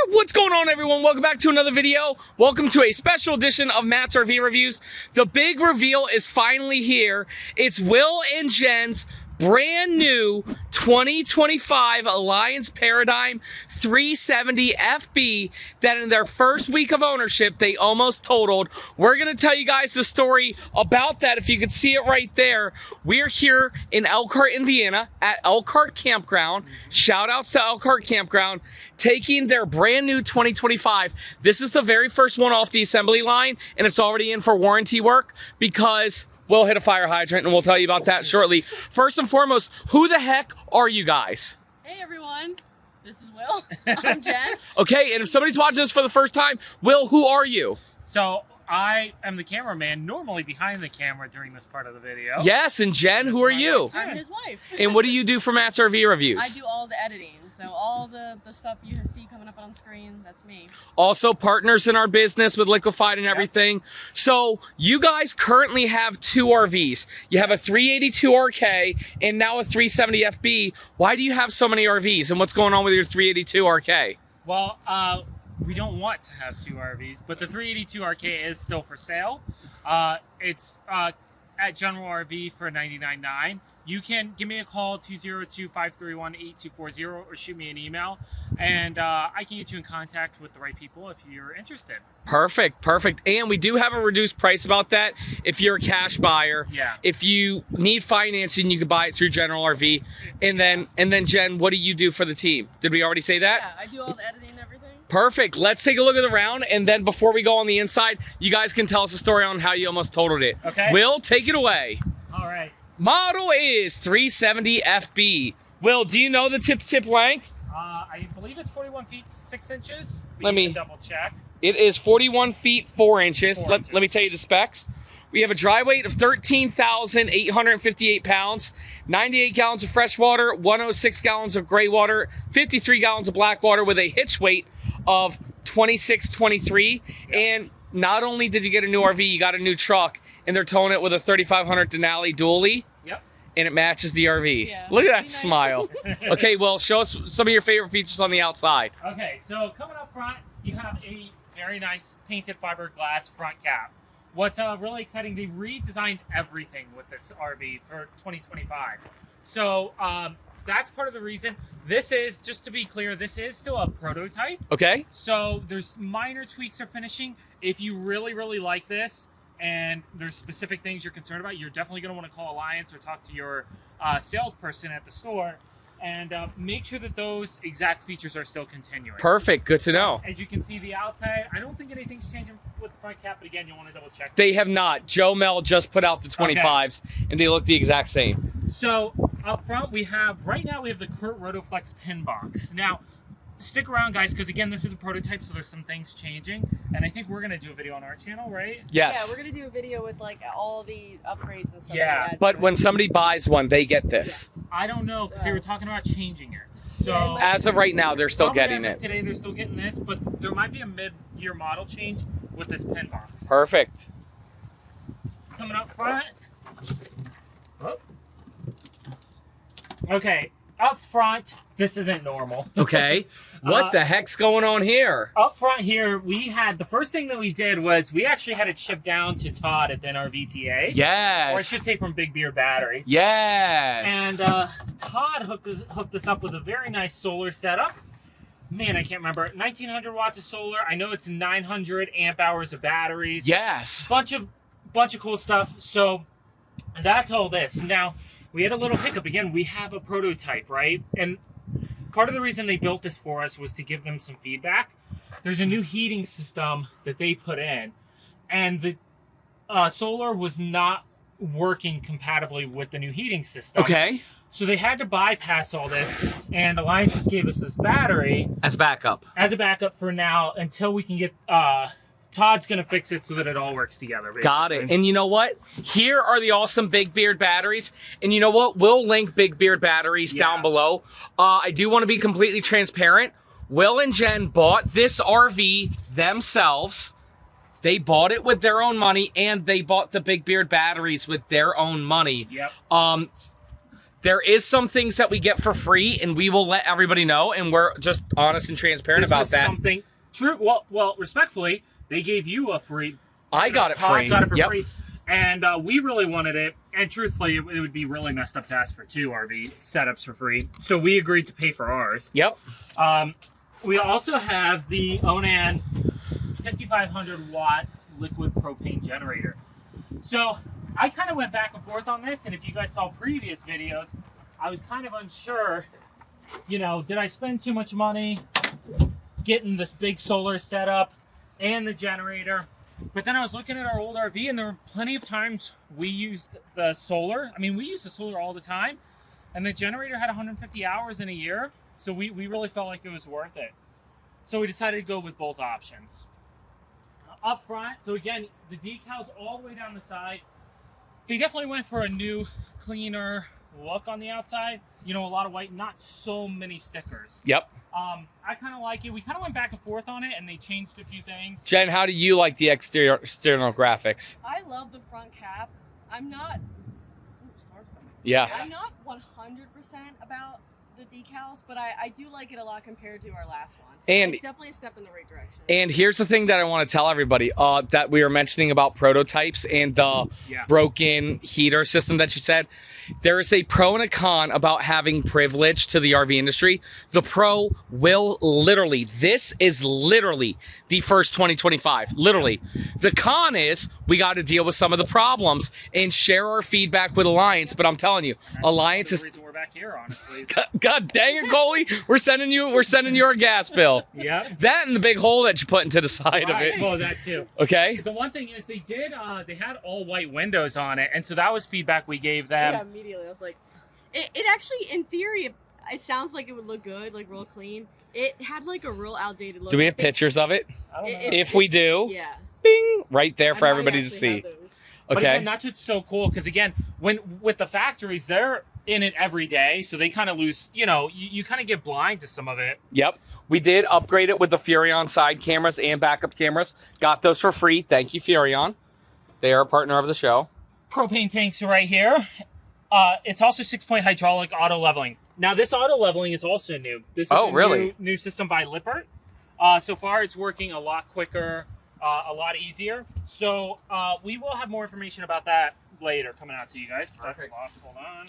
What's going on, everyone? Welcome back to another video. Welcome to a special edition of Matt's RV Reviews. The big reveal is finally here. It's Wil and Jen's brand new 2025 Alliance Paradigm 370 FB that in their first week of ownership, they almost totaled. We're going to tell you guys the story about that. If you could see it right there, we're here in Elkhart, Indiana at Elkhart Campground. Shout outs to Elkhart Campground, taking their brand new 2025. This is the very first one off the assembly line, and it's already in for warranty work because we'll hit a fire hydrant, and we'll tell you about that shortly. First and foremost, who the heck are you guys? Hey everyone, this is Wil. I'm Jen. Okay, and if somebody's watching this for the first time, Wil, who are you? So I am the cameraman, normally behind the camera during this part of the video. Yes, and Jen, who are you? I'm his wife. And what do you do for Matt's RV Reviews? I do all the editing, so all the stuff you see coming up on screen, that's me. Also partners in our business with Liquefied and everything. So you guys currently have two RVs. You have a 382 RK and now a 370 FB. Why do you have so many RVs, and what's going on with your 382 RK? Well, we don't want to have two RVs, but the 382 RK is still for sale. It's at General RV for $99.9. You can give me a call, 202-531-8240, or shoot me an email, and I can get you in contact with the right people if you're interested. Perfect, perfect. And we do have a reduced price about that if you're a cash buyer. Yeah. If you need financing, you can buy it through General RV. And then Jen, what do you do for the team? Did we already say that? Yeah, I do all the editing and everything. Perfect. Let's take a look at the round, and then before we go on the inside, you guys can tell us a story on how you almost totaled it. Okay. Wil, take it away. All right. Model is 370 FB. Wil, do you know the tip-to-tip length? I believe it's 41 feet 6 inches. Let me double check. It is 41 feet 4 inches. 4 Let me tell you the specs. We have a dry weight of 13,858 pounds, 98 gallons of fresh water, 106 gallons of gray water, 53 gallons of black water with a hitch weight of 2623. And not only did you get a new RV, you got a new truck, and they're towing it with a 3500 Denali dually. Yep. And it matches the RV. Yeah. Look at that Nice. smile. Okay, well, show us some of your favorite features on the outside. Okay, so coming up front, you have a very nice painted fiberglass front cap. What's really exciting, they redesigned everything with this RV for 2025. So that's part of the reason. This is, just to be clear, this is still a prototype. Okay. So there's minor tweaks or finishing. If you really, really like this, and there's specific things you're concerned about, you're definitely going to want to call Alliance or talk to your salesperson at the store and make sure that those exact features are still continuing. Perfect. Good to know. As you can see the outside, I don't think anything's changing with the front cap, but again, you'll want to double check. They have not. Joe Mel just put out the 25s, and they look the exact same. So up front, right now we have the Kurt Rotoflex pin box. Now, stick around, guys, because again, this is a prototype, so there's some things changing, and I think we're going to do a video on our channel, right? Yes. Yeah, we're going to do a video with like all the upgrades and stuff. Yeah, like that. But when somebody buys one, they get this. Yes. I don't know, because they were talking about changing it. So Yeah, As of right now, they're still probably getting as of it. today, they're still getting this, but there might be a mid-year model change with this pin box. Perfect. Coming up front. Oh. Okay, up front, this isn't normal. Okay. What the heck's going on here? Up front here, we had, the first thing that we did was we actually had it shipped down to Todd at NRVTA. Yes. Or I should say from Big Beard Batteries. Yes. And Todd hooked us up with a very nice solar setup. Man, I can't remember. 1900 watts of solar. I know it's 900 amp hours of batteries. Yes. Bunch of cool stuff. So that's all this. Now, we had a little hiccup. Again, we have a prototype, right? And part of the reason they built this for us was to give them some feedback. There's a new heating system that they put in, and the solar was not working compatibly with the new heating system. Okay. So they had to bypass all this, and Alliance just gave us this battery As backup. as a backup for now until we can get Todd's going to fix it so that it all works together. Basically. Got it. And you know what? Here are the awesome Big Beard batteries. And you know what? We'll link Big Beard batteries down below. I do want to be completely transparent. Wil and Jen bought this RV themselves. They bought it with their own money, and they bought the Big Beard batteries with their own money. Yep. There is some things that we get for free, and we will let everybody know, and we're just honest and transparent about that. Something true. Well, respectfully, they gave you a free. I got it free. Got it for free. And we really wanted it. And truthfully, it would be really messed up to ask for 2 RV setups for free. So we agreed to pay for ours. Yep. We also have the Onan 5,500 watt liquid propane generator. So I kind of went back and forth on this. And if you guys saw previous videos, I was kind of unsure, you know, did I spend too much money getting this big solar setup and the generator? But then I was looking at our old RV, and there were plenty of times we used the solar. I mean, we use the solar all the time, and the generator had 150 hours in a year, so we really felt like it was worth it. So we decided to go with both options. Up front, so again, the decals all the way down the side. They definitely went for a new, cleaner look on the outside. You know, a lot of white, not so many stickers. Yep. I kind of like it. We kind of went back and forth on it, and they changed a few things. Jen, how do you like the external graphics? I love the front cap. I'm not. Ooh, star's coming. Yes. I'm not 100% about the decals, but I do like it a lot compared to our last one. And it's definitely a step in the right direction. And here's the thing that I want to tell everybody that we were mentioning about prototypes and the broken heater system that you said. There is a pro and a con about having privilege to the RV industry. The pro will literally, this is literally the first 2025, literally. The con is we got to deal with some of the problems and share our feedback with Alliance. But I'm telling you, Alliance is. The reason we're back here, honestly. God dang it, Coley! We're sending you our gas bill. Yeah. That and the big hole that you put into the side of it. Well, that too. Okay. The one thing is they had all white windows on it, and so that was feedback we gave them. Yeah, immediately I was like, it actually, in theory, it sounds like it would look good, like real clean. It had like a real outdated look. Do we have pictures of it? I don't know. If we do, yeah. bing, right there for I might everybody to actually see. have those. But Okay. again, that's what's so cool, because again, with the factories, they're in it every day, so they kind of lose, you kind of get blind to some of it. Yep. We did upgrade it with the Furrion side cameras and backup cameras. Got those for free. Thank you, Furrion. They are a partner of the show. Propane tanks are right here. It's also 6-point hydraulic auto leveling. Now, this auto leveling is also new. This is a new system by Lippert. So far, it's working a lot quicker, a lot easier. So we will have more information about that later coming out to you guys. Perfect. Hold on.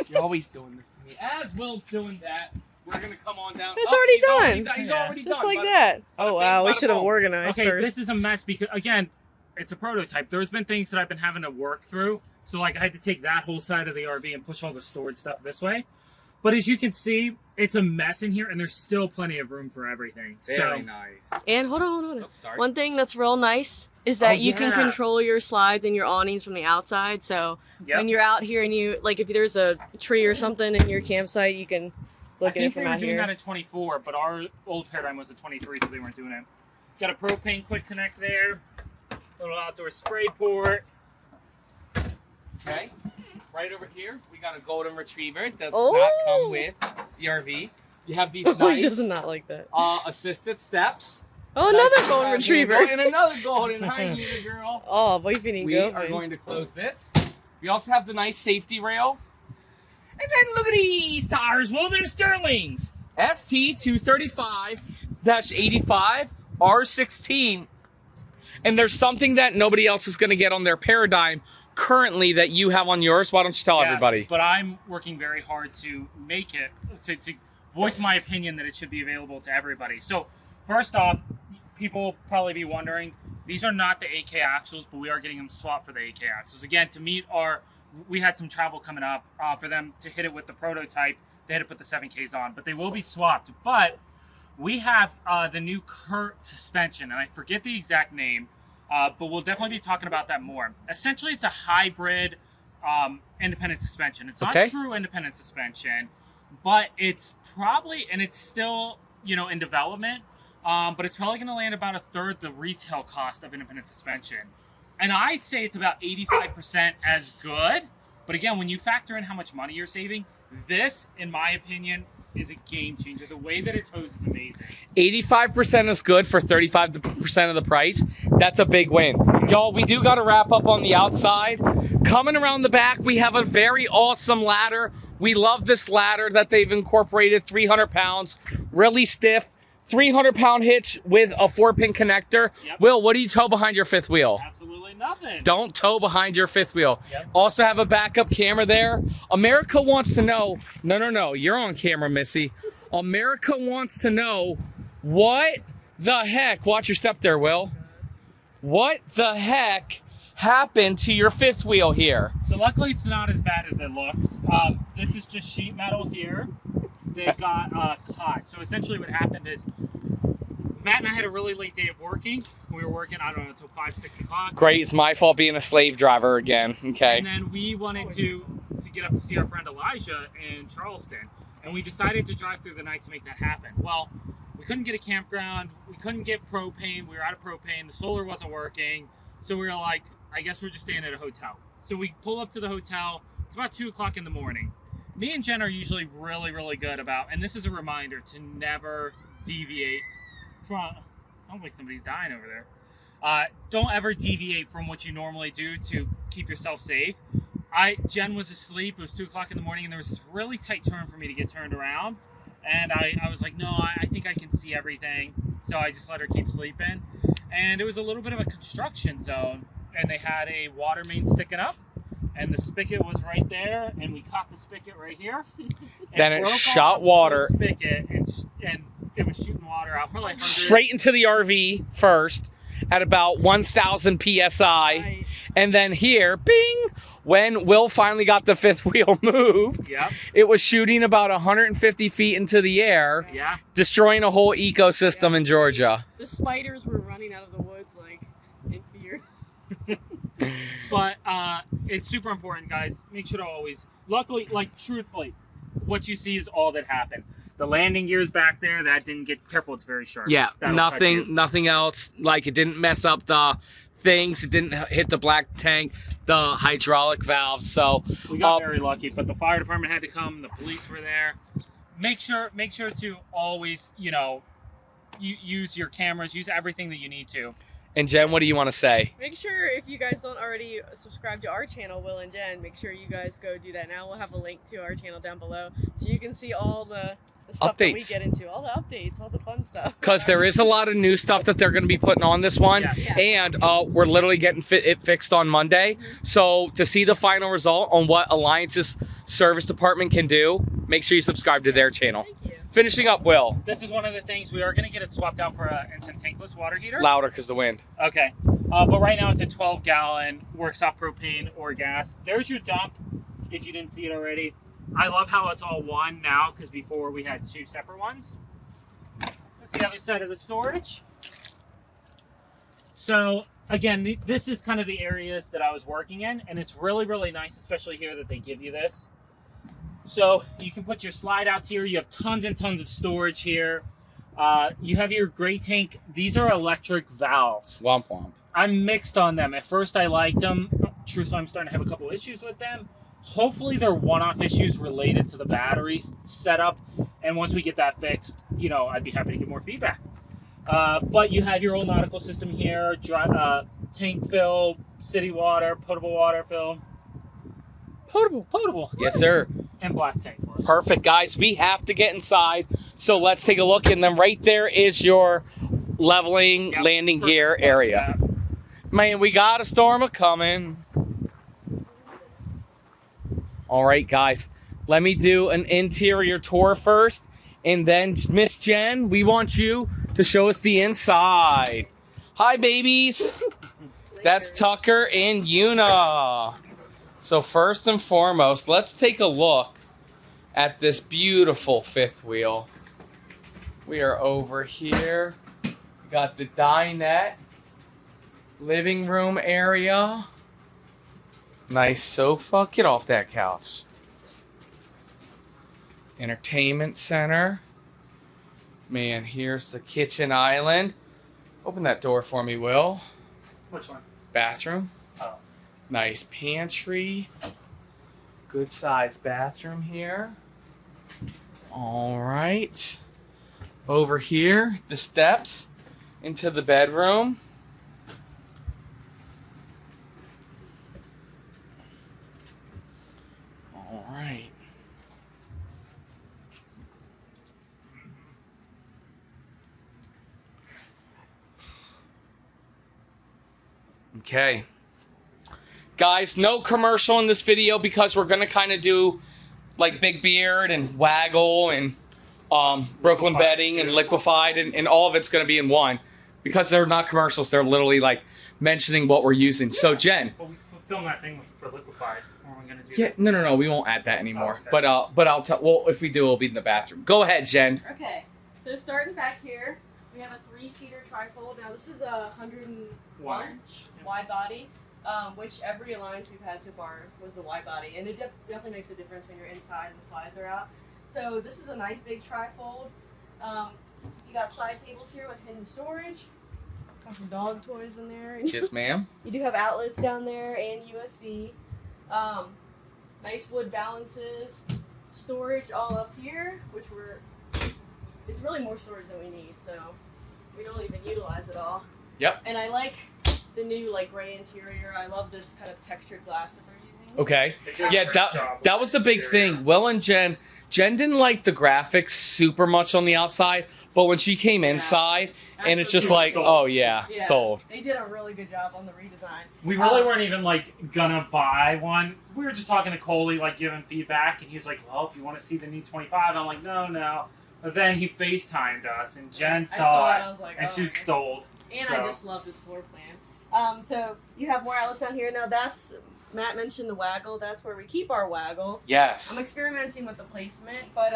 You're always doing this to me. As Will's doing that, we're going to come on down. It's already done. He's already done. Just like that. Oh, wow. We should have organized Okay, first. this is a mess because, again, it's a prototype. There's been things that I've been having to work through. So, like, I had to take that whole side of the RV and push all the stored stuff this way. But as you can see, it's a mess in here, and there's still plenty of room for everything. Very nice. And hold on. Oh, sorry. One thing that's real nice is that you can control your slides and your awnings from the outside. So when you're out here and if there's a tree or something in your campsite, you can look at it from out I think they were doing here. that at 24, but our old paradigm was at 23, so they weren't doing it. Got a propane quick connect there. Little outdoor spray port. Okay. Right over here, we got a golden retriever. It does not come with the RV. You have these He nice does not like that. assisted steps. Oh, another golden retriever. And another golden hyena girl. Oh, boy, feeding We are going to close this. We also have the nice safety rail. And then look at these tires. Well, they're Sterlings. ST235-85 R16. And there's something that nobody else is going to get on their paradigm currently that you have on yours. Why don't you tell everybody? But I'm working very hard to make it, to voice my opinion that it should be available to everybody. So first off, people will probably be wondering, these are not the 8K axles, but we are getting them swapped for the 8K axles. Again, to meet we had some travel coming up for them to hit it with the prototype. They had to put the 7Ks on, but they will be swapped. But we have the new Kurt suspension, and I forget the exact name, but we'll definitely be talking about that more. Essentially, it's a hybrid independent suspension. It's not true independent suspension, but it's probably, and it's still, in development, but it's probably going to land about a third the retail cost of independent suspension. And I'd say it's about 85% as good. But again, when you factor in how much money you're saving, this, in my opinion, is a game changer. The way that it tows is amazing. 85% is good for 35% of the price. That's a big win. Y'all, we do got to wrap up on the outside. Coming around the back, we have a very awesome ladder. We love this ladder that they've incorporated, 300 pounds, really stiff, 300-pound hitch with a 4-pin connector. Yep. Will, what do you tow behind your fifth wheel? Absolutely nothing. Don't tow behind your fifth wheel. Yep. Also have a backup camera there. America wants to know, no, you're on camera, Missy. America wants to know what the heck, watch your step there, Will. What the heck happened to your fifth wheel here? So luckily it's not as bad as it looks. This is just sheet metal here. They got caught. So essentially what happened is Matt and I had a really late day of working. We were working, I don't know, until 5, 6 o'clock. Great, it's my fault being a slave driver again, okay. And then we wanted to get up to see our friend Elijah in Charleston. And we decided to drive through the night to make that happen. Well, we couldn't get a campground. We couldn't get propane. We were out of propane. The solar wasn't working. So we were like, I guess we're just staying at a hotel. So we pull up to the hotel. It's about 2 o'clock in the morning. Me and Jen are usually really, really good about, and this is a reminder to never deviate from, sounds like somebody's dying over there. Don't ever deviate from what you normally do to keep yourself safe. Jen was asleep. It was 2 o'clock in the morning, and there was this really tight turn for me to get turned around. And I was like, no, I think I can see everything. So I just let her keep sleeping. And it was a little bit of a construction zone, and they had a water main sticking up. And the spigot was right there, and we caught the spigot right here. Then it shot water. Spigot, and it was shooting water out, probably 100. Straight into the RV first at about 1,000 PSI. Right. And then here, bing, when Will finally got the fifth wheel moved, Yep. it was shooting about 150 feet into the air, Yeah. destroying a whole ecosystem in Georgia. The spiders were running out of the woods like in fear. But it's super important, guys. Make sure to always, luckily, like truthfully, what you see is all that happened. The landing gear's back there. That didn't get careful. It's very sharp. Yeah, That'll cut you. nothing else. Like, it didn't mess up the things. It didn't hit the black tank, the hydraulic valves. So We got very lucky, but the fire department had to come. The police were there. Make sure to always, use your cameras, use everything that you need to. And Jen, what do you want to say? Make sure if you guys don't already subscribe to our channel, Will and Jen, make sure you guys go do that now. We'll have a link to our channel down below so you can see all the stuff that we Updates. get into, all the updates, all the fun stuff. Because there is a lot of new stuff that they're going to be putting on this one. Yeah. And we're literally getting it fixed on Monday. So to see the final result on what Alliance's service department can do, make sure you subscribe to their channel. Thank you. Finishing up, Will. This is one of the things we are going to get it swapped out for an instant tankless water heater. Louder because the wind. Okay. But right now it's a 12-gallon, works off propane or gas. There's your dump, if you didn't see it already. I love how it's all one now, because before we had two separate ones. That's the other side of the storage. So, again, this is kind of the areas that I was working in, and it's really, really nice, especially here, that they give you this. So, you can put your slide outs here. You have tons and tons of storage here. You have your gray tank. These are electric valves. Womp womp. I'm mixed on them. At first, I liked them. Truthfully, I'm starting to have a couple issues with them. Hopefully, they're one-off issues related to the battery setup. And once we get that fixed, I'd be happy to get more feedback. But you have your old nautical system here, tank fill, city water, potable water fill. Potable. Yes, sir. And black tank for us. Perfect, guys. We have to get inside. So let's take a look. And then right there is your leveling landing gear area. Man, we got a storm a-coming. All right, guys. Let me do an interior tour first. And then, Miss Jen, we want you to show us the inside. Hi, babies. That's Tucker and Una. So first and foremost, let's take a look at this beautiful fifth wheel. We are over here. We got the dinette, living room area. Nice sofa. Get off that couch. Entertainment center. Man, here's the kitchen island. Open that door for me, Will. Which one? Bathroom. Oh. Nice pantry. Good sized bathroom here. All right. Over here, the steps into the bedroom. Okay. Guys, no commercial in this video because we're going to kind of do like Big Beard and Waggle and Brooklyn Bedding and Liquefied, and all of it's going to be in one. Because they're not commercials, they're literally like mentioning what we're using. So Jen. Well, we filmed that thing for Liquefied. What are we going to do? Yeah, no, we won't add that anymore. Oh, okay. But I'll tell, well, if we do, it'll be in the bathroom. Go ahead, Jen. Okay, so starting back here, we have a 3-seater trifold. Now this is a 101 wide body, which every Alliance we've had so far was the wide body, and it definitely makes a difference when you're inside and the slides are out. So this is a nice big trifold. You got side tables here with hidden storage. Got some dog toys in there. Yes, ma'am. You do have outlets down there and USB. Nice wood balances. Storage all up here, which it's really more storage than we need, so we don't even utilize it all. Yep. And I like the new like gray interior. I love this kind of textured glass that they're using. Okay. They did a Yeah, great that was the big interior. thing. Will and Jen didn't like the graphics super much on the outside, but when she came inside, and it's just like, sold. oh yeah, sold. They did a really good job on the redesign. We really weren't even like gonna buy one. We were just talking to Coley, like giving feedback, and he was like, "Well, if you want to see the new 25," I'm like, "No." But then he FaceTimed us, and Jen saw it, I was like, and oh, she's sold. And so. I just love this floor plan. So you have more outlets down here. Now that's Matt mentioned the Waggle. That's where we keep our Waggle. Yes. I'm experimenting with the placement, but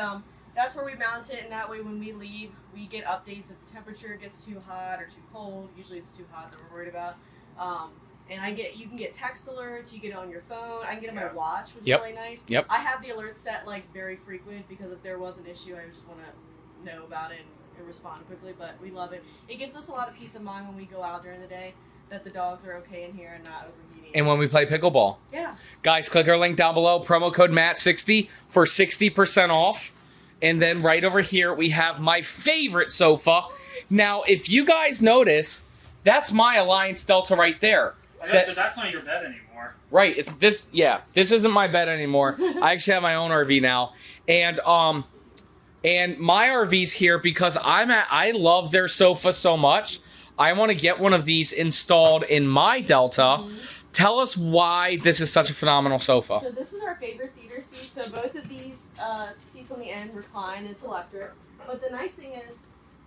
that's where we mount it, and that way when we leave, we get updates if the temperature gets too hot or too cold. Usually it's too hot that we're worried about. And you can get text alerts, you get it on your phone. I can get it on my watch, which is really nice. Yep. I have the alerts set like very frequent because if there was an issue, I just want to know about it and respond quickly, but we love it. It gives us a lot of peace of mind when we go out during the day that the dogs are okay in here and not overheating. And when we play pickleball. Yeah. Guys, click our link down below, promo code MATT60 for 60% off. And then right over here, we have my favorite sofa. Now, if you guys notice, that's my Alliance Delta right there. So that's not your bed anymore. Right, it's this. Yeah, this isn't my bed anymore. I actually have my own RV now, and my RV's here because I love their sofa so much. I want to get one of these installed in my Delta. Mm-hmm. Tell us why this is such a phenomenal sofa. So this is our favorite theater seat. So both of these seats on the end recline. It's electric. But the nice thing is,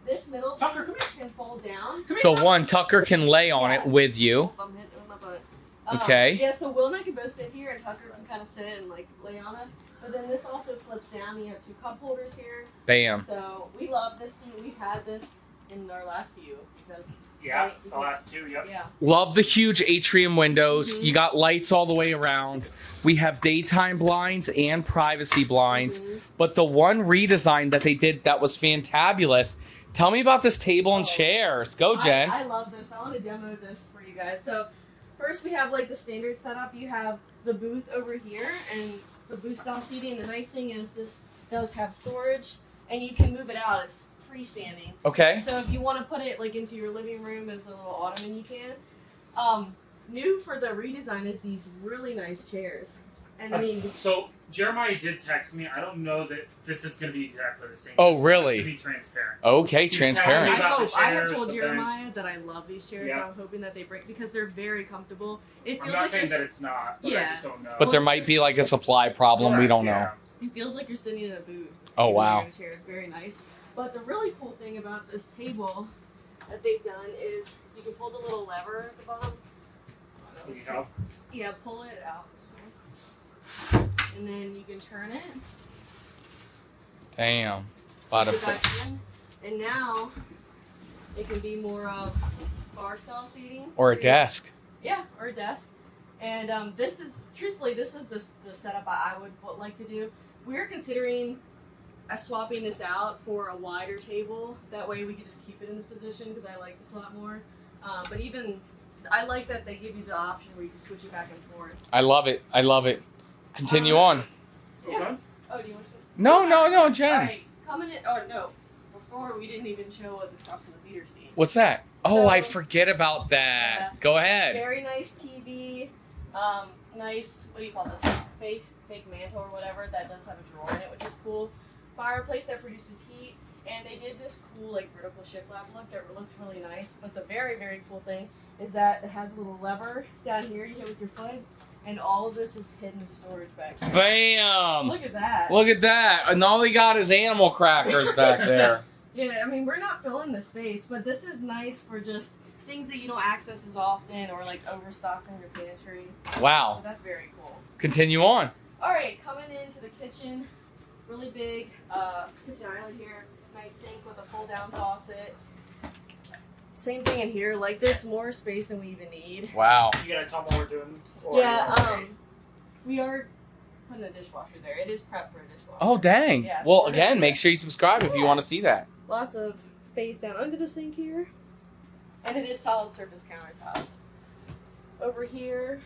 this middle Tucker, come can fold down. So one, Tucker can lay on it with you. I'm hitting my butt. Okay. Yeah, so Will and I can both sit here, and Tucker can kind of sit and like lay on us. But then this also flips down. You have 2 cup holders here. Bam. So we love this seat. We've had this in our last few because. Yeah, the last 2, yep. Yeah. Love the huge atrium windows. Mm-hmm. You got lights all the way around. We have daytime blinds and privacy blinds. Mm-hmm. But the one redesign that they did that was fantabulous. Tell me about this table and chairs. Go, Jen. I love this. I want to demo this for you guys. So first we have like the standard setup. You have the booth over here and the booth style seating. The nice thing is this does have storage and you can move it out. It's freestanding. Okay. So if you want to put it like into your living room as a little ottoman, you can. New for the redesign is these really nice chairs. And I mean, so Jeremiah did text me. I don't know that this is going to be exactly the same. Oh, really? To be transparent. Okay, He's transparent. I have told Jeremiah that I love these chairs, Yeah. so I'm hoping that they break because they're very comfortable. It feels I'm not like saying that it's not, but I Yeah. just don't know. But there might be like a supply problem. We don't know. Yeah. it feels like you're sitting in a booth. Oh, in wow. a chair. It's very nice. But the really cool thing about this table that they've done is you can pull the little lever at the bottom. Can you help? Yeah, pull it out this way. And then you can turn it. Damn. Put it back in. And now it can be more of bar style seating. Or a desk. Yeah, or a desk. And this is, truthfully, this is the setup I would like to do. We're considering swapping this out for a wider table. That way we can just keep it in this position because I like this a lot more. But even, I like that they give you the option where you can switch it back and forth. I love it. I love it. Continue on. Yeah. Oh, do you want to? No, Jen. All right, coming in. Oh no, before we didn't even show what's across from the theater seat. What's that? Oh, So- I forget about that. Yeah. Go ahead. Very nice TV. Nice. What do you call this? Fake mantle or whatever. That does have a drawer in it, which is cool. Fireplace that produces heat. And they did this cool like vertical shiplap look that looks really nice. But the very, very cool thing is that it has a little lever down here you hit with your foot. And all of this is hidden storage back there. Bam! Look at that. Look at that. And all we got is animal crackers back there. Yeah, I mean, we're not filling the space, but this is nice for just things that you don't access as often or like overstocking your pantry. Wow. So that's very cool. Continue on. All right, coming into the kitchen, really big kitchen island here. Nice sink with a pull-down faucet. Same thing in here. Like, there's more space than we even need. Wow. You gotta tell me what we're doing. Yeah, we are putting a dishwasher there. It is prep for a dishwasher. Oh, dang. Yeah, Well, so again, make sure you subscribe if you want to see that. Lots of space down under the sink here. And it is solid surface countertops. Over here,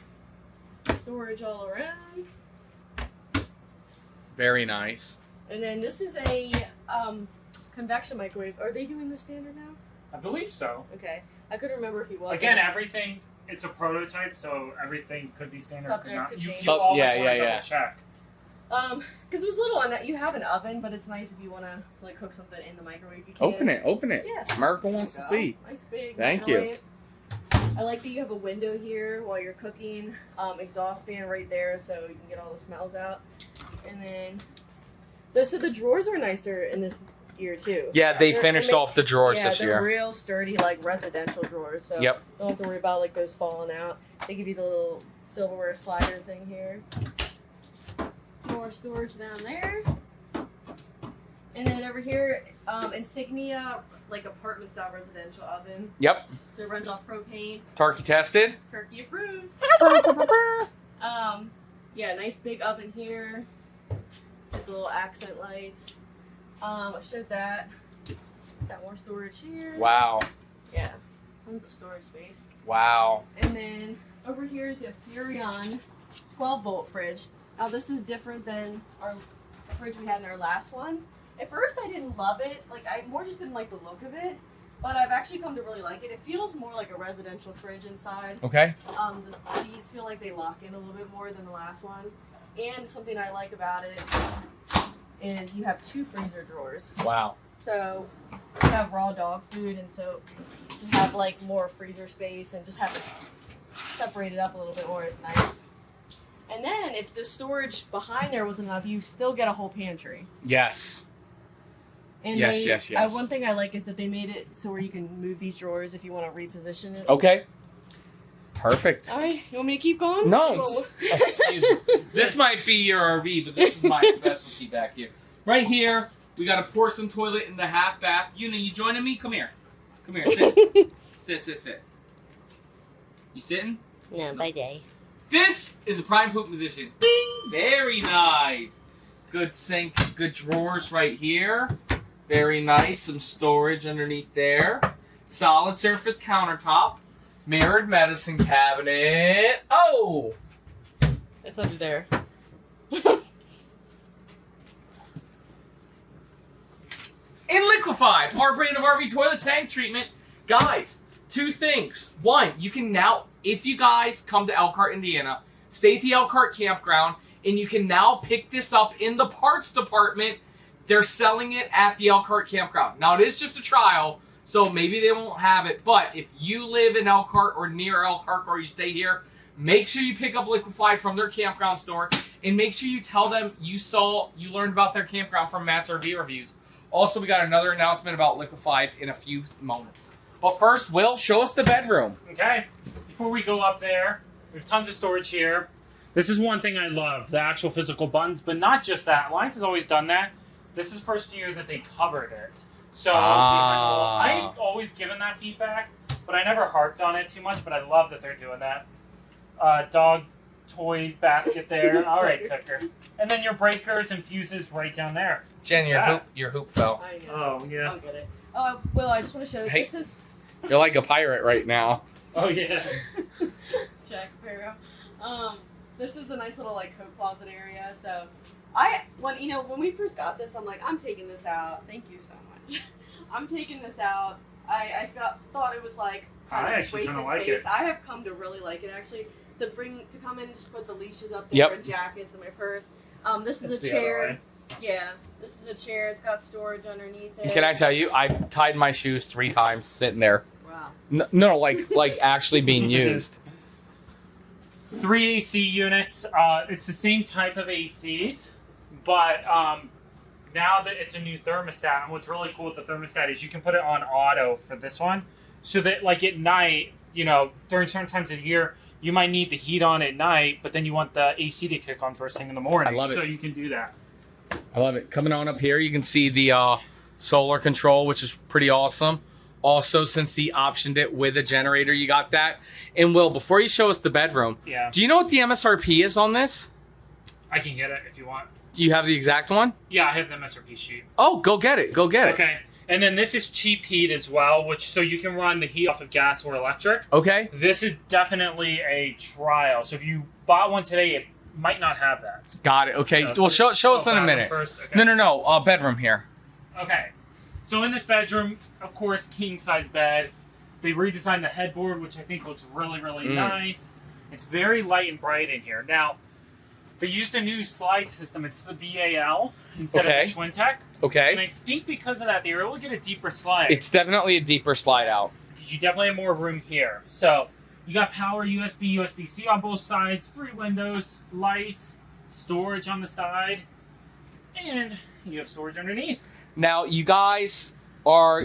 storage all around. Very nice. And then this is a convection microwave. Are they doing the standard now? I believe so. Okay. I couldn't remember if he was. Again, everything, it's a prototype, so everything could be standard. Subject could not. to You change. always Yeah, want yeah, to yeah. double check. Because it was little on that. You have an oven, but it's nice if you want to like cook something in the microwave. You can. Open it. Open it. Yeah. America wants to see. Nice big. Thank you. microwave. I like that you have a window here while you're cooking. Exhaust fan right there, so you can get all the smells out. And then, so the drawers are nicer in this year too. Yeah, they finished off the drawers this they're year. real sturdy, like residential drawers. So Yep. don't have to worry about like those falling out. They give you the little silverware slider thing here. More storage down there. And then over here, Insignia, like apartment style residential oven. Yep. So it runs off propane. Turkey tested. Turkey approved. Yeah, nice big oven here. With the little accent lights. I showed that. Got more storage here. Wow. Yeah, tons of storage space. Wow. And then over here is the Furion 12-volt fridge. Now this is different than the fridge we had in our last one. At first I didn't love it. Like, I more just didn't like the look of it. But I've actually come to really like it. It feels more like a residential fridge inside. Okay. These feel like they lock in a little bit more than the last one. And something I like about it is you have 2 freezer drawers. Wow. So you have raw dog food, and so you have like more freezer space and just have it separated up a little bit more. It's nice. And then if the storage behind there wasn't enough, you still get a whole pantry. Yes. And Yes. one thing I like is that they made it so where you can move these drawers if you want to reposition it. Okay. Perfect. All right, you want me to keep going? No. Oh. Excuse me. This might be your RV, but this is my specialty back here. Right here, we got a porcelain toilet in the half bath. You joining me? Come here. Come here. Sit. sit. You sitting? No, by day. This is a prime poop position. Bing! Very nice. Good sink, good drawers right here. Very nice. Some storage underneath there. Solid surface countertop. Mirrored medicine cabinet. Oh! It's under there. In liquefied, our brand of RV toilet tank treatment. Guys, 2 things. 1, you can now, if you guys come to Elkhart, Indiana, stay at the Elkhart campground, and you can now pick this up in the parts department. They're selling it at the Elkhart campground. Now, it is just a trial, so maybe they won't have it, but if you live in Elkhart or near Elkhart or you stay here, make sure you pick up liquefied from their campground store, and make sure you tell them you learned about their campground from Matt's RV Reviews. Also, we got another announcement about liquefied in a few moments. But first, Will, show us the bedroom. Okay. Before we go up there, we have tons of storage here. This is one thing I love, the actual physical buttons, but not just that. Alliance has always done that. This is first year that they covered it. So I've always given that feedback, but I never harped on it too much, but I love that they're doing that. Dog toys basket there. All right, Tucker. And then your breakers and fuses right down there. Jen, your hoop fell. I know. Oh, yeah. I'll get it. Oh, Will, I just want to show you. Hey. This is You're like a pirate right now. Oh, yeah. Jack Sparrow. This is a nice little like coat closet area. So when we first got this, I'm like, I'm taking this out. Thank you so much. I'm taking this out. I thought it was like kind of wasted space. I have come to really like it actually. To come in and just put the leashes up there and jackets and my purse. This is a chair. Yeah, this is a chair. It's got storage underneath it. Can I tell you, I've tied my shoes 3 times sitting there. Wow. No, like actually being used. 3 AC units. It's the same type of ACs, but now that it's a new thermostat, and what's really cool with the thermostat is you can put it on auto for this one, so that like at night, you know, during certain times of the year, you might need the heat on at night, but then you want the AC to kick on first thing in the morning. I love it. So you can do that. I love it. Coming on up here, you can see the solar control, which is pretty awesome. Also, since he optioned it with a generator, you got that. And Will, before you show us the bedroom, Yeah. do you know what the MSRP is on this? I can get it if you want. Do you have the exact one? Yeah, I have the MSRP sheet. Oh, go get it. Go get it. Okay. And then this is cheap heat as well, which so you can run the heat off of gas or electric. Okay. This is definitely a trial. So if you bought one today, it might not have that. Got it. Okay. So- Well, show us in a bathroom minute. First? Okay. No. Bedroom here. Okay. So in this bedroom, of course, king size bed. They redesigned the headboard, which I think looks really, really nice. It's very light and bright in here. Now, they used a new slide system. It's the BAL instead of the Schwintek. And Okay. I think because of that, they were able to get a deeper slide. It's definitely a deeper slide out. Because you definitely have more room here. So you got power, USB, USB-C on both sides, 3 windows, lights, storage on the side, and you have storage underneath. Now, you guys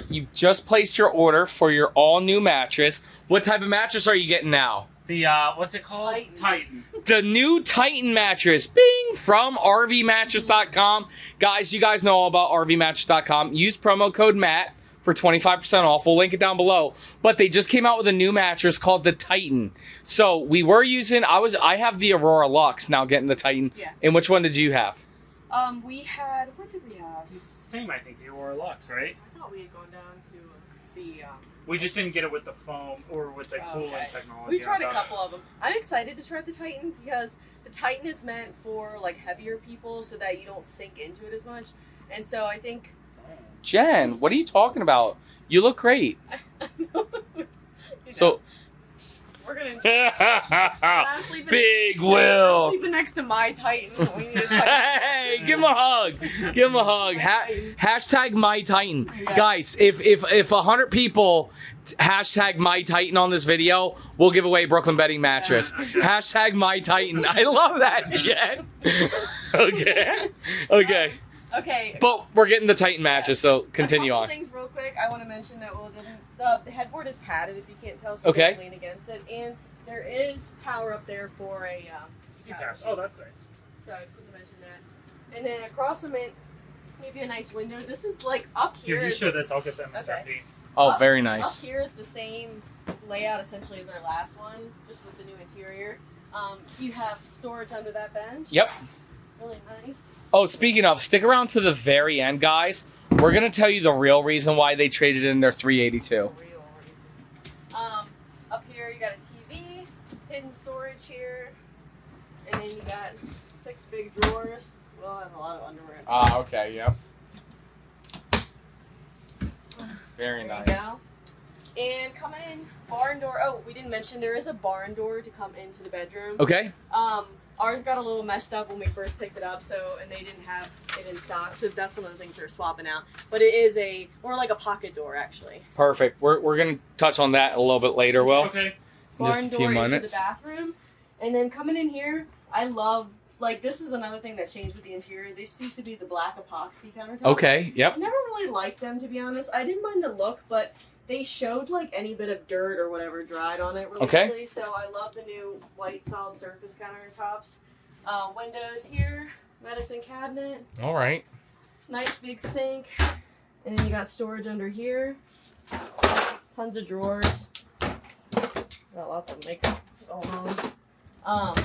you've just placed your order for your all-new mattress. What type of mattress are you getting now? The, what's it called? Titan. The new Titan mattress, bing, from RVmattress.com. Guys, you guys know all about RVmattress.com. Use promo code MATT for 25% off. We'll link it down below. But they just came out with a new mattress called the Titan. So we were using, I have the Aurora Luxe, now getting the Titan. Yeah. And which one did you have? We had, what did we have? It's the same, I think, the Aurora Luxe, right? I thought we had gone down to the, We just didn't get it with the foam or with the cooling technology. we tried a on top. couple of them. I'm excited to try the Titan because the Titan is meant for like heavier people so that you don't sink into it as much. And so I think Jen, what are you talking about? You look great. you know, So, we're gonna I'm sleeping Big I'm Will. sleeping next to my Titan. We need a Titan. Hey, give him a hug. Give him a hug. Hashtag my Titan. Yeah. Guys, if 100 people hashtag my Titan on this video, we'll give away a Brooklyn bedding mattress. Hashtag my Titan. I love that, Jen. Okay. Okay. Okay. But we're getting the Titan mattress, so continue a couple on. things real quick. I want to mention that Will didn't. The headboard is padded, if you can't tell, so Okay. don't lean against it. And there is power up there for a CPAP. Oh, that's nice. So I just want to mention that. And then across from it, maybe a nice window. This is like up here. Here, you is- show this. I'll get the MSRP. Okay. Oh, very Up nice. here is the same layout essentially as our last one, just with the new interior. You have storage under that bench. Yep. Really nice. Oh, speaking of, stick around to the very end, guys. We're going to tell you the real reason why they traded in their 382. Real reason. Up here you got a TV, hidden storage here, and then you got 6 big drawers. Well, and a lot of underwear. and Ah, stuff. okay, yep. Very There nice. you go. And coming in, barn door. Oh, we didn't mention there is a barn door to come into the bedroom. Okay. Ours got a little messed up when we first picked it up, and they didn't have it in stock, so that's one of the things they're swapping out. But it is more like a pocket door, actually. Perfect. We're going to touch on that a little bit later, Will. Okay. In just Barn a few door into the minutes. bathroom. And then coming in here, I love, like, this is another thing that changed with the interior. This used to be the black epoxy countertop. Okay, yep. I never really liked them, to be honest. I didn't mind the look, but they showed, like, any bit of dirt or whatever dried on it really Okay. easily. So I love the new white solid surface countertops. Windows here, medicine cabinet, All right. nice big sink, and then you got storage under here. Tons of drawers. Got lots of makeup going on.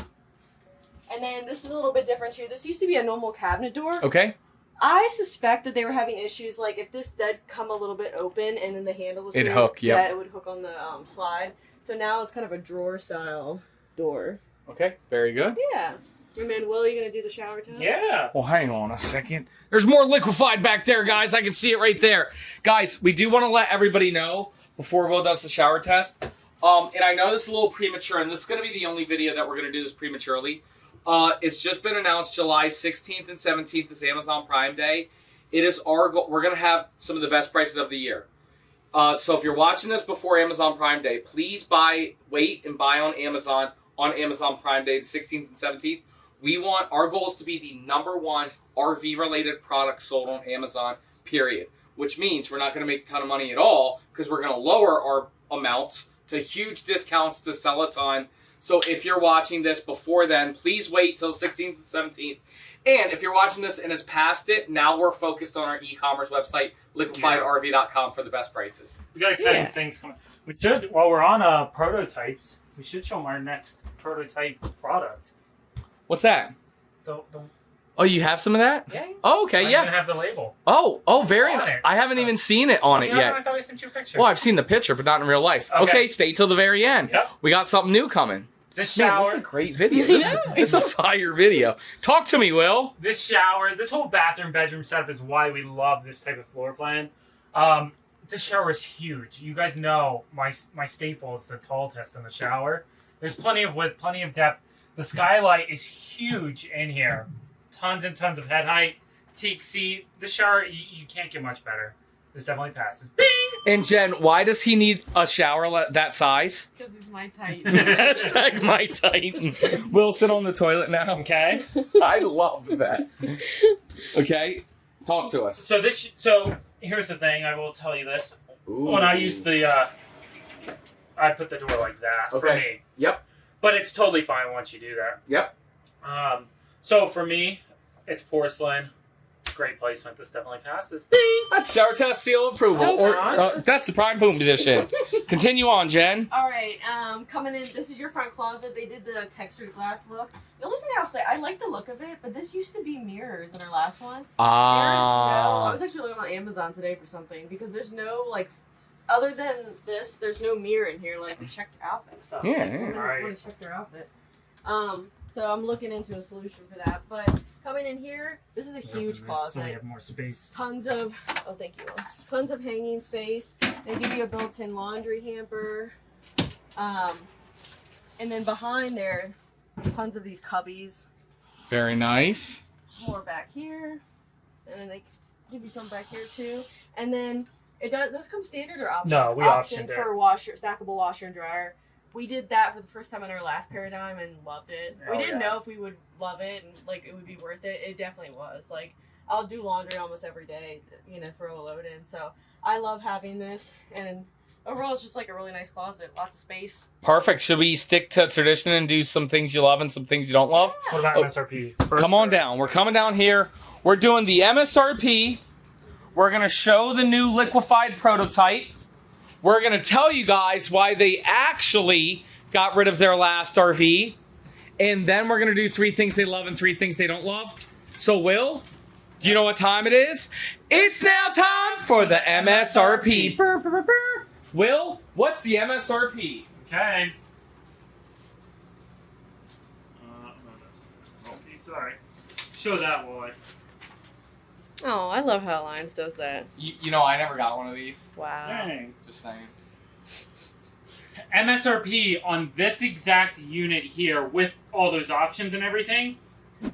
And then this is a little bit different too. This used to be a normal cabinet door. Okay. I suspect that they were having issues, like if this did come a little bit open and then the handle was It'd here, hook, yep. yeah, it would hook on the slide. So now it's kind of a drawer style door. Okay, very good. Yeah. Your man Will, you gonna do the shower test? Yeah. Well, hang on a second. There's more liquefied back there, guys. I can see it right there. Guys, we do want to let everybody know before Will does the shower test. And I know this is a little premature, and this is going to be the only video that we're going to do this prematurely. It's just been announced July 16th and 17th is Amazon Prime Day. It is our goal. We're going to have some of the best prices of the year. So if you're watching this before Amazon Prime Day, please wait and buy on Amazon Prime Day, the 16th and 17th. Our goal is to be the #1 RV-related product sold on Amazon, period. Which means we're not going to make a ton of money at all because we're going to lower our amounts to huge discounts to sell a ton. So if you're watching this before then, please wait till 16th and 17th. And if you're watching this and it's past it, now we're focused on our e-commerce website, liquefiedrv.com, for the best prices. We got exciting things coming. We should, while we're on prototypes, we should show them our next prototype product. What's that? The Oh, you have some of that? Yeah. Oh, okay, I yeah. even have the label. Oh, very On nice. it. I haven't even seen it on it I yet. thought I sent you a picture. Well, I've seen the picture, but not in real life. Okay, stay till the very end. Yep. We got something new coming. This Man, shower. this is a great video. It's a fire video. Talk to me, Will. This shower, this whole bedroom setup is why we love this type of floor plan. This shower is huge. You guys know my staple is the tall test in the shower. There's plenty of width, plenty of depth. The skylight is huge in here. Tons and tons of head height. Teak seat. The shower, you can't get much better. This definitely passes. Bing! And Jen, why does he need a shower that size? Because he's my type. Hashtag my Titan. Will sit on the toilet now. Okay. I love that. Okay, talk to us. So here's the thing. I will tell you this. Ooh. When I use I put the door like that for me. Yep. But it's totally fine once you do that. Yep. So for me, it's porcelain. It's a great placement. This definitely passes. That's shower test seal approval. That's the prime boom position. Continue on, Jen. All right, coming in, this is your front closet. They did the textured glass look. The only thing I'll say, I like the look of it, but this used to be mirrors in our last one. I was actually looking on Amazon today for something because there's no, like, other than this, there's no mirror in here, like, to check your outfit stuff. Yeah, like, yeah. I want to check their outfit. So I'm looking into a solution for that. But coming in here, this is a huge closet. So we have more space. Tons of hanging space. They give you a built-in laundry hamper. And then behind there, tons of these cubbies. Very nice. More back here. And then they give you some back here too. And then does this come standard or option? No, we optioned it. For stackable washer and dryer. We did that for the first time in our last paradigm and loved it. We didn't know if we would love it and like it would be worth it. It definitely was. Like I'll do laundry almost every day, throw a load in. So I love having this, and overall it's just like a really nice closet, lots of space. Perfect. Should we stick to tradition and do some things you love and some things you don't love? What about MSRP? Come on down. We're coming down here. We're doing the MSRP. We're going to show the new liquefied prototype. We're going to tell you guys why they actually got rid of their last RV. And then we're going to do 3 things they love and 3 things they don't love. So, Will, do you know what time it is? It's now time for the MSRP. Burr, burr, burr, burr. Will, what's the MSRP? Okay. No, that's MSRP. Sorry. Show that, boy. Oh, I love how Alliance does that. You know, I never got one of these. Wow. Dang. Just saying. MSRP on this exact unit here with all those options and everything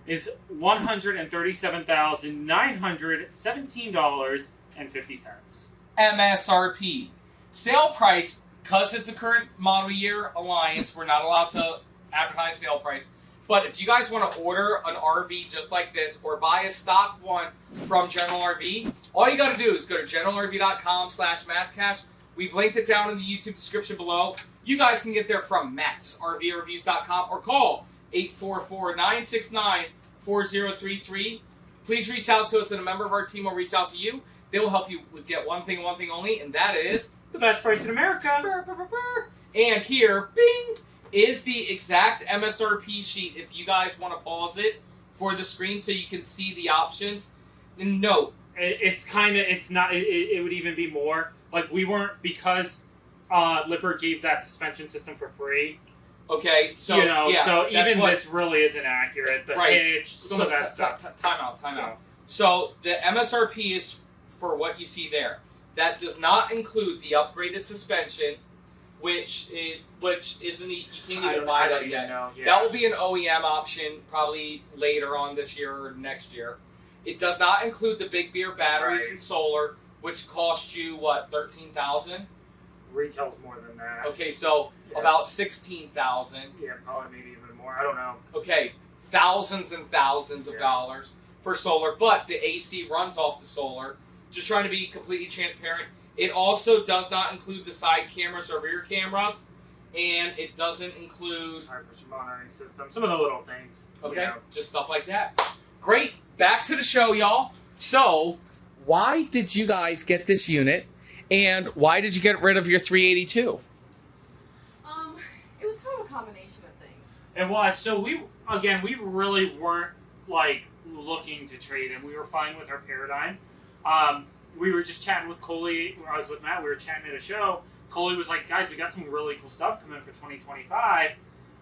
is $137,917.50. MSRP. Sale price, because it's a current model year Alliance, we're not allowed to advertise sale price. But if you guys want to order an RV just like this or buy a stock one from General RV, all you got to do is go to generalrv.com/MattsCash. We've linked it down in the YouTube description below. You guys can get there from mattsrvreviews.com or call 844-969-4033. Please reach out to us and a member of our team will reach out to you. They will help you get one thing only, and that is The best price in America. Burr, burr, burr, burr. And here, bing, is the exact MSRP sheet if you guys want to pause it for the screen so you can see the options. And note, It's not, it would even be more. Like, we weren't, because Lippert gave that suspension system for free. okay, so, so even this really isn't accurate. The hitch, some of that stuff. Time out. So the MSRP is for what you see there. That does not include the upgraded suspension, which isn't you can't I even don't- buy I don't that even yet. know, yeah. That will be an OEM option probably later on this year or next year. It does not include the big beer batteries Right. and solar, which cost you what, 13,000? Retail's more than that. Okay, so Yeah. about 16,000. Yeah, probably maybe even more. I don't know. Okay, thousands and thousands of Yeah. dollars for solar, but the AC runs off the solar. Just trying to be completely transparent. It also does not include the side cameras or rear cameras, and it doesn't include, High pressure monitoring system. Some of the little things. okay, You know. just stuff like that. Great, back to the show, y'all. So, why did you guys get this unit, and why did you get rid of your 382? It was kind of a combination of things. It was. So we really weren't like looking to trade in. We were fine with our paradigm. We were just chatting with Coley. When I was with Matt, we were chatting at a show. Coley was like, "Guys, we got some really cool stuff coming for 2025,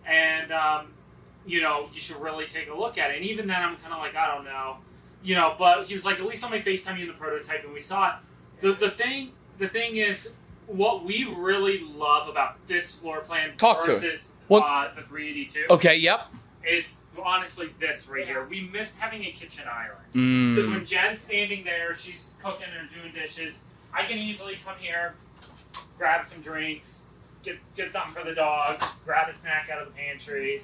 and you know, you should really take a look at it." And even then, I'm kind of like, I don't know, you know. But he was like, "At least let me FaceTime you in the prototype," and we saw it. The thing is, what we really love about this floor plan Talk to versus the 382 Okay, yep. is honestly this right here. We missed having a kitchen island. Mm. Because when Jen's standing there, she's cooking or doing dishes, I can easily come here, grab some drinks, get something for the dogs, grab a snack out of the pantry,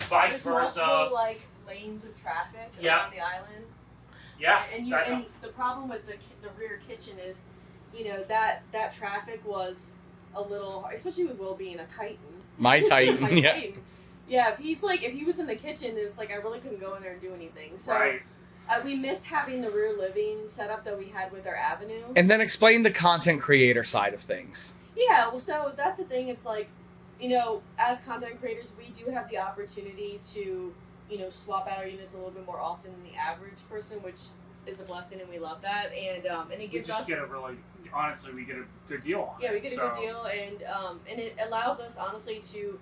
vice There's versa. multiple, like, lanes of traffic Yeah. around the island. Yeah, And the problem with the rear kitchen is, you know, that traffic was a little, especially with Will being a Titan. My Titan, My yeah. Titan. Yeah, if he was in the kitchen, it's like I really couldn't go in there and do anything. So right. we missed having the rear living setup that we had with our Avenue. And then explain the content creator side of things. Yeah, well, so that's the thing. It's like, you know, as content creators, we do have the opportunity to, you know, swap out our units a little bit more often than the average person, which is a blessing, and we love that. And it We gives just us, get a really, honestly, we get a good deal on it. yeah, we get a So, good deal, and it allows us honestly to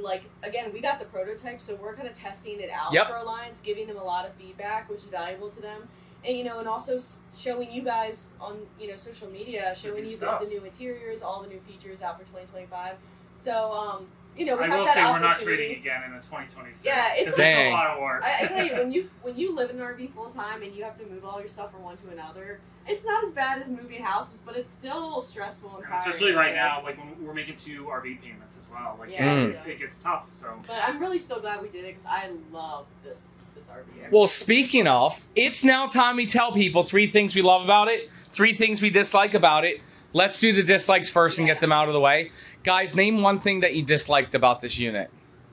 like, again, we got the prototype, so we're kind of testing it out Yep. for Alliance, giving them a lot of feedback, which is valuable to them. And, you know, and also showing you guys on, you know, social media, showing New you stuff. the new interiors, all the new features out for 2025. So, you know, we I have will that say we're not opportunity. trading again in a 2026. Yeah, it's 'cause like- a lot of work. I tell you, when you live in an RV full time and you have to move all your stuff from one to another, it's not as bad as moving houses, but it's still stressful and tiring. Especially right now, like when we're making 2 RV payments as well. Like Yeah, it gets tough. So But I'm really still glad we did it because I love this RV. Well, speaking of, it's now time we tell people 3 things we love about it, 3 things we dislike about it. Let's do the dislikes first and get them out of the way. Guys, name one thing that you disliked about this unit.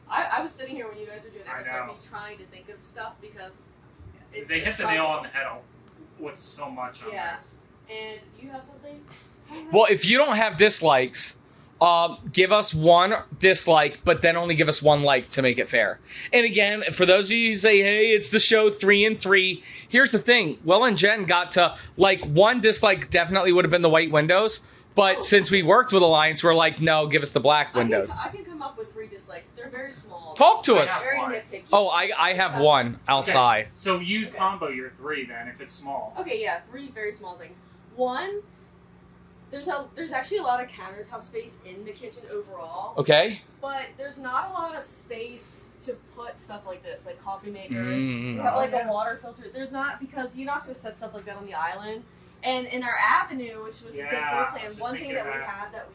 I was sitting here when you guys were doing I MSRP know. trying to think of stuff because it's they a hit the nail struggle. on the head with so much on Yeah. this. And do you have something? Well, if you don't have dislikes, give us 1 dislike, but then only give us 1 like to make it fair. And again, for those of you who say, hey, it's the show 3 and 3, here's the thing. Will and Jen got to, like, 1 dislike definitely would have been the white windows, but since we worked with Alliance, we're like, no, give us the black windows. I can come up with 3 dislikes. They're very small. Talk to us. Very Why? nitpicky. Oh, I have 1 outside. Okay, so you Okay. combo your 3 then if it's small. Okay, yeah, 3 very small things. 1, there's actually a lot of countertop space in the kitchen overall, Okay? but there's not a lot of space to put stuff like this, like coffee makers. Mm. You have like a water filter. There's not, because you're not going to set stuff like that on the island. And in our Avenue, which was the same Yeah, floor I plan, was just one thing thinking that we that. had that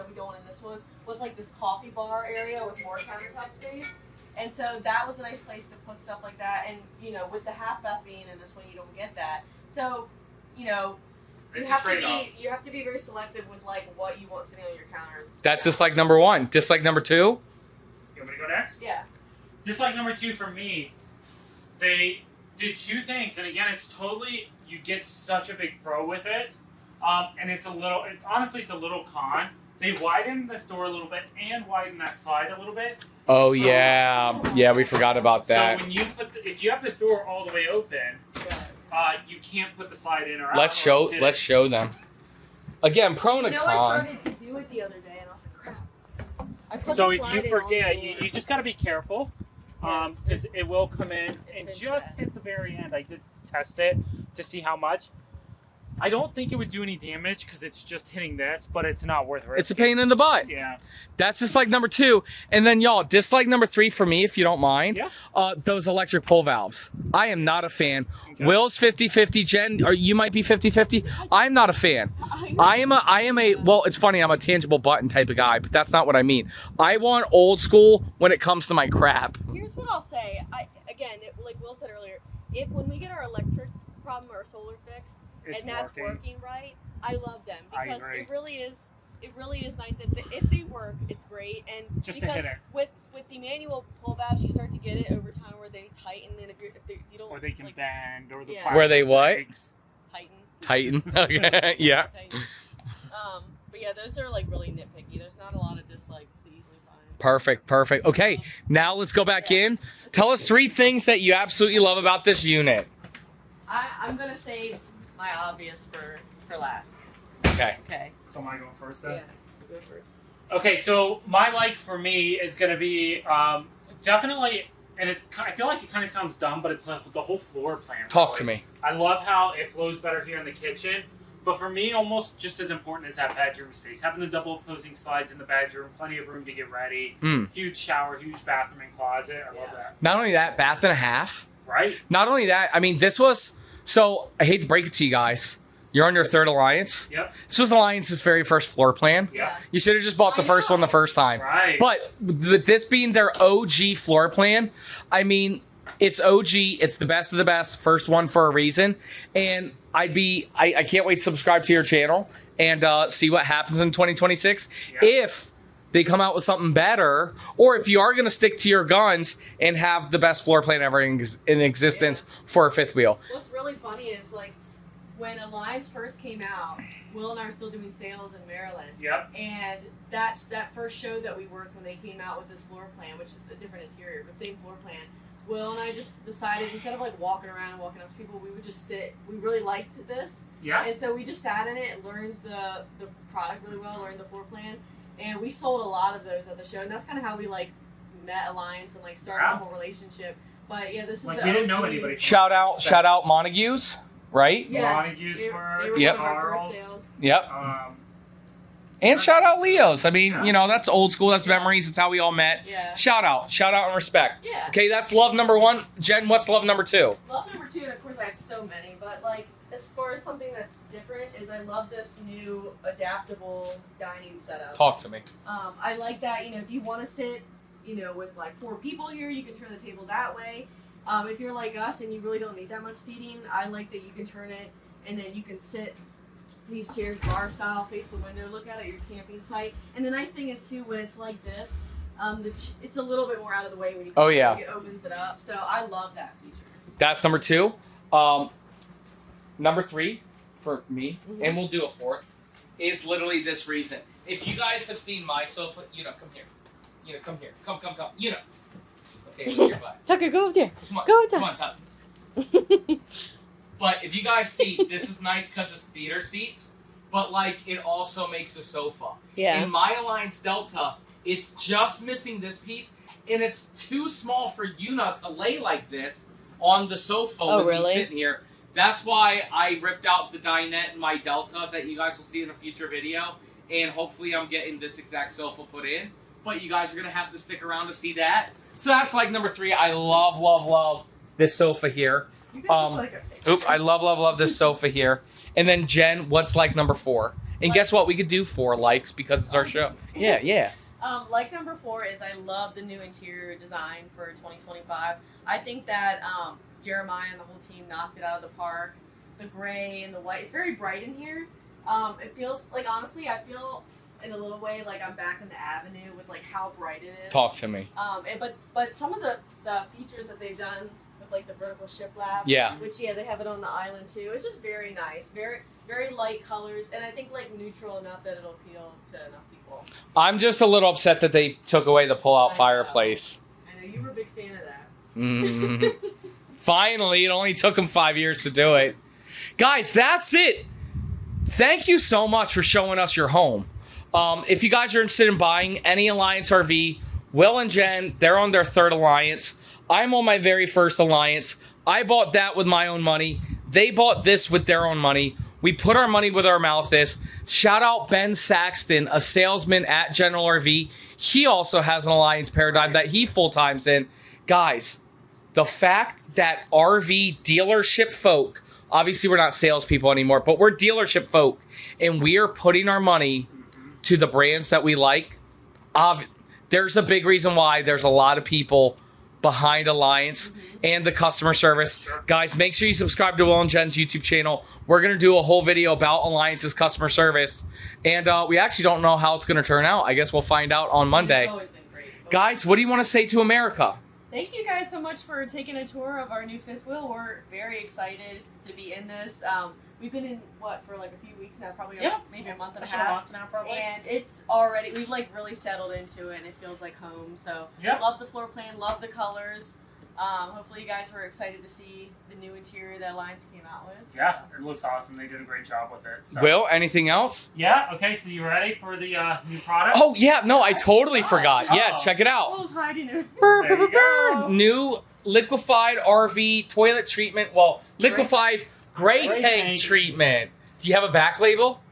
we don't in this one, was like this coffee bar area with more countertop space. And so that was a nice place to put stuff like that. And, you know, with the half bath being in this one, you don't get that. So, you know, It's you a have to trade-off. be very selective with like what you want sitting on your counters. That's dislike number 1. Dislike number 2? You want me to go next? Yeah. Dislike number 2 for me, they did 2 things, and again, it's totally, you get such a big pro with it, and it's honestly, it's a little con. They widened this door a little bit and widened that slide a little bit. Oh, So- yeah. Yeah, we forgot about that. So when you if you have this door all the way open, you can't put the slide in or out. Let's or hit let's it. show them. Again, pro and You a know, I con. started to do it the other day, and I was like, crap. I put So the if slide you in on forget, the door. you just got to be careful, Yeah. because it will come in and Pinch just that. hit the very end. I did test it to see how much. I don't think it would do any damage because it's just hitting this, but it's not worth it. It's a pain in the butt. Yeah. That's dislike number 2. And then, y'all, dislike number 3 for me, if you don't mind. Yeah. Those electric pull valves. I am not a fan. Okay. Will's 50-50. Jen, or you might be 50-50. I'm not a fan. I am a, well, it's funny, I'm a tangible button type of guy, but that's not what I mean. I want old school when it comes to my crap. Here's what I'll say. Like Will said earlier, if when we get our electric problem or solar fixed, It's and that's working right, I love them I because agree. it really is nice. If they work, it's great. And Just a because hitter. with the manual pull valves, you start to get it over time where they tighten. And if you don't, Or they can like, bend, or the Yeah. plastic Where they what? breaks. tighten. Titan. Okay. Yeah. Tighten. But yeah, those are like really nitpicky. There's not a lot of dislikes to easily find. Perfect. Perfect. Okay. Now let's go back in. Tell us 3 things that you absolutely love about this unit. I'm gonna save my obvious for last. Okay. Okay. So am I going first then? Yeah. Go first. Okay, so my like for me is going to be definitely, and I feel like it kind of sounds dumb, but it's like the whole floor plan. Talk to me. I love how it flows better here in the kitchen, but for me, almost just as important is that bedroom space. Having the double opposing slides in the bedroom, plenty of room to get ready, huge shower, huge bathroom and closet. I love that. Not only that, bath and a half. Right? Not only that, I mean, this was, so I hate to break it to you guys. You're on your 3rd Alliance. Yep. This was Alliance's very first floor plan. Yep. You should have just bought the first one the first time. Right. But with this being their OG floor plan, I mean, it's OG. It's the best of the best. First one for a reason. And I can't wait to subscribe to your channel and see what happens in 2026. Yeah. If they come out with something better, or if you are going to stick to your guns and have the best floor plan ever in existence for a 5th wheel. What's really funny is like when Alliance first came out, Will and I were still doing sales in Maryland. Yep. And that first show that we worked when they came out with this floor plan, which is a different interior, but same floor plan. Will and I just decided instead of like walking around and walking up to people, we would just sit. We really liked this. Yeah. And so we just sat in it and learned the product really well, learned the floor plan. And we sold a lot of those at the show. And that's kind of how we like met Alliance and like started a whole relationship. But yeah, this is Like the we didn't OG. know anybody. Shout out Montagues, right? Yes. Montagues They were were Yep. one of our first Carl's. sales. Yep. Um, And shout out Leo's. I mean, Yeah. you know, that's old school. That's memories. That's how we all met. Yeah. Shout out and respect. Yeah. Okay, that's love number 1. Jen, what's love number 2? Love number 2, and of course I have so many, but like as far as something that's different is I love this new adaptable dining setup. Talk to me. I like that, you know, if you want to sit, you know, with like 4 people here, you can turn the table that way. If you're like us and you really don't need that much seating, I like that you can turn it and then you can sit these chairs bar style, face the window, look out at your camping site. And the nice thing is too, when it's like this, it's a little bit more out of the way when you it opens it up. So I love that feature. That's number 2. Number 3 for me, and we'll do a 4th, is literally this reason. If you guys have seen my sofa, you know, come here. You know, come here. Come. You know. Okay, look your butt. Tucker, go up there. Come on. Go up Come on, Tucker. But if you guys see, this is nice because it's theater seats, but like it also makes a sofa. Yeah. In my Alliance Delta, it's just missing this piece, and it's too small for Yuna to lay like this on the sofa with me sitting here. That's why I ripped out the dinette in my Delta that you guys will see in a future video, and hopefully I'm getting this exact sofa put in. But you guys are going to have to stick around to see that. So that's like number 3. I love this sofa here. I love this sofa here. And then Jen, what's like number 4? And guess what? We could do 4 likes because it's our show. Yeah. Like number 4 is I love the new interior design for 2025. I think that Jeremiah and the whole team knocked it out of the park. The gray and the white. It's very bright in here. It feels like, honestly, I feel in a little way like I'm back in the Avenue with like how bright it is. Talk to me. But some of the features that they've done with like the vertical shiplap. Yeah. Which they have it on the island too. It's just very nice. Very light colors, and I think like neutral enough that it'll appeal to enough people. I'm just a little upset that they took away the pull-out I know. fireplace. I know you were a big fan of that. Mm. Finally, it only took them 5 years to do it. Guys, that's it. Thank you so much for showing us your home. If you guys are interested in buying any Alliance RV, Will and Jen, they're on their 3rd Alliance. I'm on my very first Alliance. I bought that with my own money. They bought this with their own money. We put our money where our mouth is. Shout out Ben Saxton, a salesman at General RV. He also has an Alliance Paradigm that he full-times in. Guys, the fact that RV dealership folk, obviously we're not salespeople anymore, but we're dealership folk, and we are putting our money to the brands that we like. There's a big reason why there's a lot of people behind Alliance and the customer service. Sure. Guys, make sure you subscribe to Wil and Jen's YouTube channel. We're going to do a whole video about Alliance's customer service. And we actually don't know how it's going to turn out. I guess we'll find out on Monday. It's always been great. Guys, what do you want to say to America? Thank you guys so much for taking a tour of our new fifth wheel. We're very excited to be in this. We've been in, for like a few weeks now, probably maybe a month and a half. A month now, probably. And it's already, we've like really settled into it and it feels like home. So love the floor plan, love the colors. Hopefully you guys were excited to see the new interior that Alliance came out with. Yeah, it looks awesome. They did a great job with it. So. Will, anything else? Yeah, okay, so you ready for the new product? Oh, yeah, no, I totally forgot. Yeah, check it out. I was hiding it. There you go. New liquefied RV toilet treatment. Well, liquefied gray tank treatment. Do you have a back label?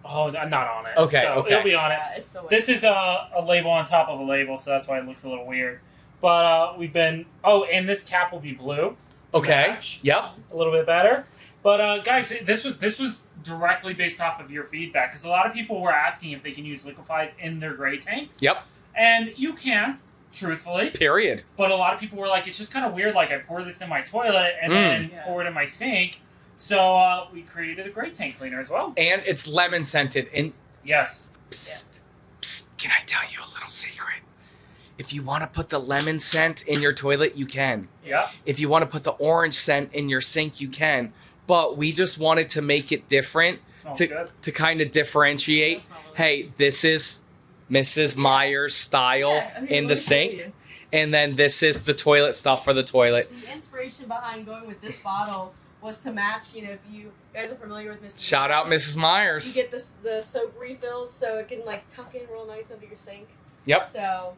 Oh, not on it. Okay, so okay. It'll be on it. Yeah, it's so This is a label on top of a label, so that's why it looks a little weird. But we've been... Oh, and this cap will be blue. Okay. Match. Yep. A little bit better. But guys, this was directly based off of your feedback, because a lot of people were asking if they can use liquefied in their gray tanks. Yep. And you can, truthfully. Period. But a lot of people were like, it's just kind of weird, like I pour this in my toilet and then pour it in my sink. So we created a gray tank cleaner as well. And it's lemon scented. And Yes. psst, can I tell you a little secret? If you want to put the lemon scent in your toilet, you can. Yeah. If you want to put the orange scent in your sink, you can. But we just wanted to make it different It smells good. to kind of differentiate. Hey, this is Mrs. Meyer's style in the sink. And then this is the toilet stuff for the toilet. The inspiration behind going with this bottle was to match, if you guys are familiar with Mrs. Shout out Mrs. Myers. You get the soap refills so it can like tuck in real nice under your sink. Yep. So...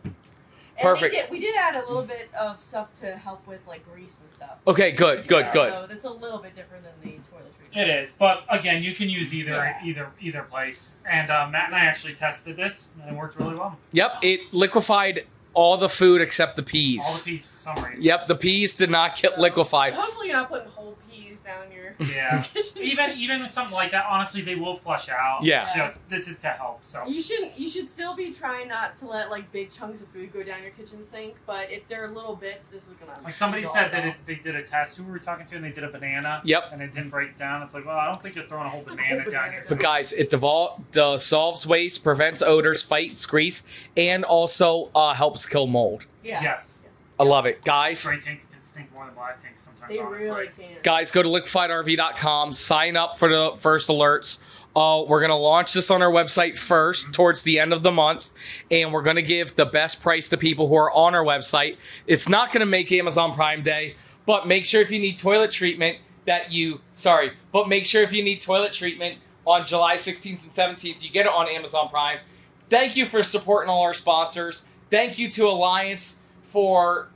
Perfect. We did add a little bit of stuff to help with like grease and stuff. Okay, good. So that's a little bit different than the toiletries. It is, but again, you can use either place. And Matt and I actually tested this, and it worked really well. Yep, it liquefied all the food except the peas. All the peas for some reason. Yep, the peas did not get liquefied. Hopefully you're not putting whole peas down your Yeah. kitchen even with something like that, honestly, they will flush out. Yeah. It's just this is to help. So You should still be trying not to let like big chunks of food go down your kitchen sink, but if they're little bits, this is gonna like somebody said that they did a test. Who were we talking to? And they did a banana. Yep. And it didn't break it down. It's like, well, I don't think you're throwing a whole banana down your But sink. guys, it dissolves waste, prevents odors, fights grease, and also helps kill mold. Yeah. Yes. I love it. Guys, Gray tanks can stink more than black tanks sometimes. They honestly. really can. guys, go to liquefiedrv.com, sign up for the first alerts. We're going to launch this on our website first towards the end of the month, and we're going to give the best price to people who are on our website. It's not going to make Amazon Prime Day, but make sure if you need toilet treatment make sure if you need toilet treatment on July 16th and 17th, you get it on Amazon Prime. Thank you for supporting all our sponsors. Thank you to Alliance for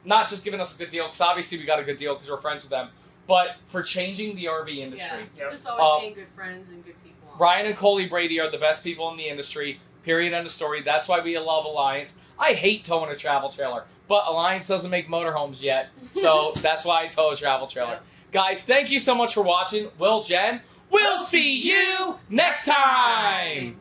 not just giving us a good deal, because obviously we got a good deal because we're friends with them, but for changing the RV industry. Yeah. Just always being good friends and good people. Ryan and Coley Brady are the best people in the industry. Period. End of story. That's why we love Alliance. I hate towing a travel trailer, but Alliance doesn't make motorhomes yet, so that's why I tow a travel trailer. Guys, thank you so much for watching. Wil, Jen, we'll see you next time.